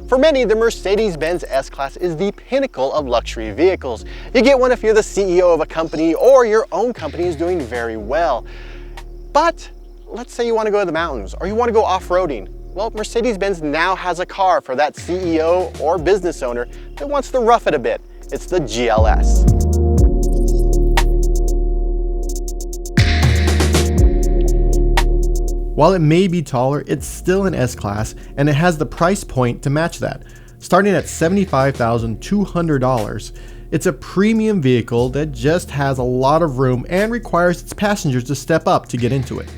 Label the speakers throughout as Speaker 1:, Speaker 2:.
Speaker 1: For many, the Mercedes-Benz S-Class is the pinnacle of luxury vehicles. You get one if you're the CEO of a company or your own company is doing very well. But let's say you want to go to the mountains or you want to go off-roading. Well, Mercedes-Benz now has a car for that CEO or business owner that wants to rough it a bit. It's the GLS.
Speaker 2: While it may be taller, it's still an S-Class and it has the price point to match that. Starting at $75,200, it's a premium vehicle that just has a lot of room and requires its passengers to step up to get into it.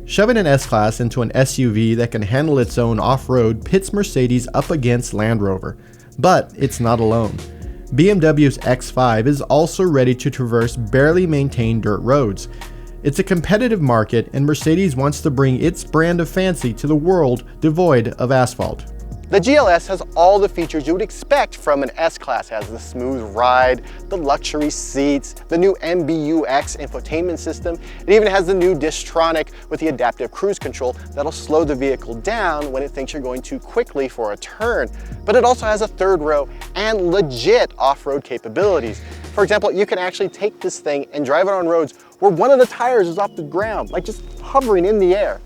Speaker 2: Shoving an S-Class into an SUV that can handle its own off-road pits Mercedes up against Landrover. But it's not alone. BMW's X5 is also ready to traverse barely maintained dirt roads. It's a competitive market and Mercedes wants to bring its brand of fancy to the world devoid of asphalt.
Speaker 1: The GLS has all the features you would expect from an S-Class. It has the smooth ride, the luxury seats, the new MBUX infotainment system. It even has the new Distronic with the adaptive cruise control that'll slow the vehicle down when it thinks you're going too quickly for a turn. But it also has a third row and legit off-road capabilities. For example, you can actually take this thing and drive it on roads where one of the tires is off the ground, like just hovering in the air.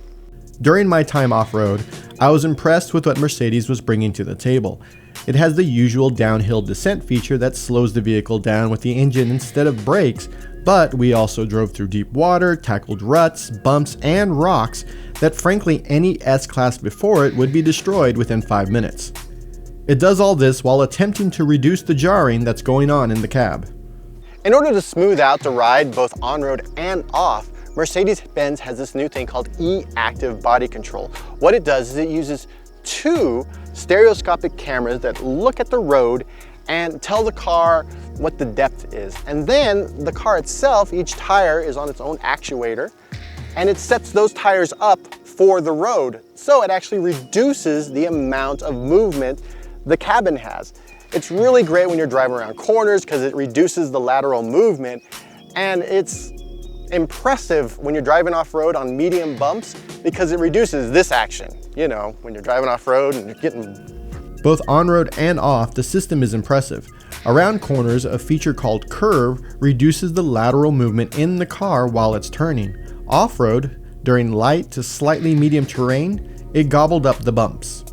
Speaker 2: During my time off-road, I was impressed with what Mercedes was bringing to the table. It has the usual downhill descent feature that slows the vehicle down with the engine instead of brakes, but we also drove through deep water, tackled ruts, bumps, and rocks that frankly any S-Class before it would be destroyed within 5 minutes. It does all this while attempting to reduce the jarring that's going on in the cab.
Speaker 1: In order to smooth out the ride both on-road and off, Mercedes-Benz has this new thing called e-active body control. What it does is it uses two stereoscopic cameras that look at the road and tell the car what the depth is. And then the car itself, each tire is on its own actuator, and it sets those tires up for the road. So it actually reduces the amount of movement the cabin has. It's really great when you're driving around corners because it reduces the lateral movement, and it's impressive when you're driving off-road on medium bumps because it reduces this action. You know, when you're driving off-road and you're getting...
Speaker 2: Both on-road and off, the system is impressive. Around corners, a feature called Curve reduces the lateral movement in the car while it's turning. Off-road, during light to slightly medium terrain, it gobbled up the bumps.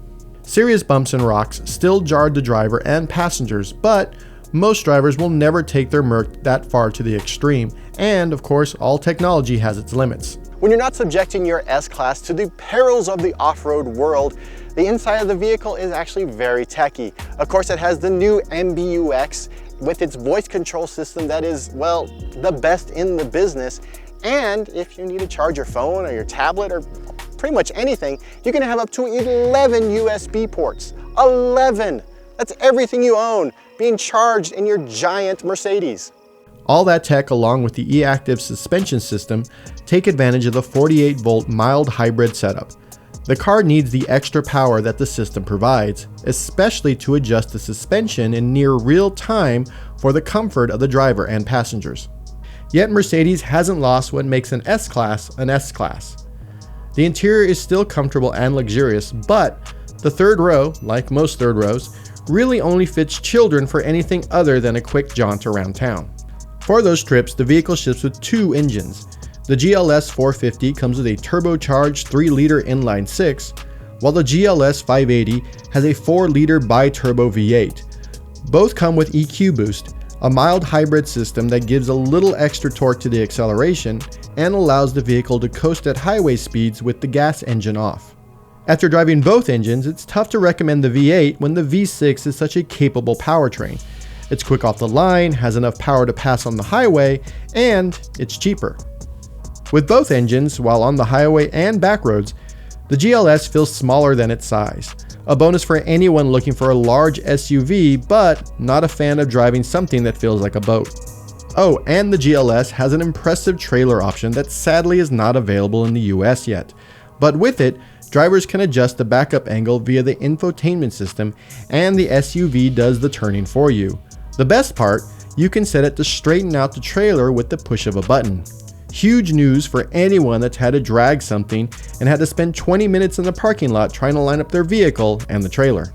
Speaker 2: Serious bumps and rocks still jarred the driver and passengers, but most drivers will never take their Merc that far to the extreme, and of course, all technology has its limits.
Speaker 1: When you're not subjecting your S-Class to the perils of the off-road world, the inside of the vehicle is actually very techy. Of course, it has the new MBUX with its voice control system that is, well, the best in the business. And if you need to charge your phone or your tablet or pretty much anything, you can have up to 11 USB ports. 11! That's everything you own being charged in your giant Mercedes.
Speaker 2: All that tech, along with the e-active suspension system, take advantage of the 48-volt mild hybrid setup. The car needs the extra power that the system provides, especially to adjust the suspension in near real time for the comfort of the driver and passengers. Yet Mercedes hasn't lost what makes an S-Class an S-Class. The interior is still comfortable and luxurious, but the third row, like most third rows, really only fits children for anything other than a quick jaunt around town. For those trips, the vehicle ships with two engines. The GLS 450 comes with a turbocharged 3-liter inline-6, while the GLS 580 has a 4-liter bi-turbo V8. Both come with EQ Boost, a mild hybrid system that gives a little extra torque to the acceleration and allows the vehicle to coast at highway speeds with the gas engine off. After driving both engines, it's tough to recommend the V8 when the V6 is such a capable powertrain. It's quick off the line, has enough power to pass on the highway, and it's cheaper. With both engines, while on the highway and back roads, the GLS feels smaller than its size. A bonus for anyone looking for a large SUV, but not a fan of driving something that feels like a boat. Oh, and the GLS has an impressive trailer option that sadly is not available in the US yet. But with it, drivers can adjust the backup angle via the infotainment system, and the SUV does the turning for you. The best part, you can set it to straighten out the trailer with the push of a button. Huge news for anyone that's had to drag something and had to spend 20 minutes in the parking lot trying to line up their vehicle and the trailer.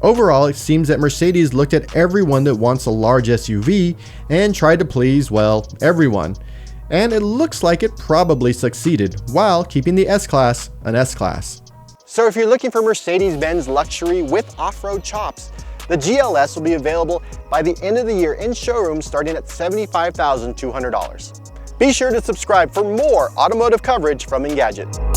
Speaker 2: Overall, it seems that Mercedes looked at everyone that wants a large SUV and tried to please, well, everyone. And it looks like it probably succeeded, while keeping the S-Class an S-Class.
Speaker 1: So if you're looking for Mercedes-Benz luxury with off-road chops, the GLS will be available by the end of the year in showrooms starting at $75,200. Be sure to subscribe for more automotive coverage from Engadget.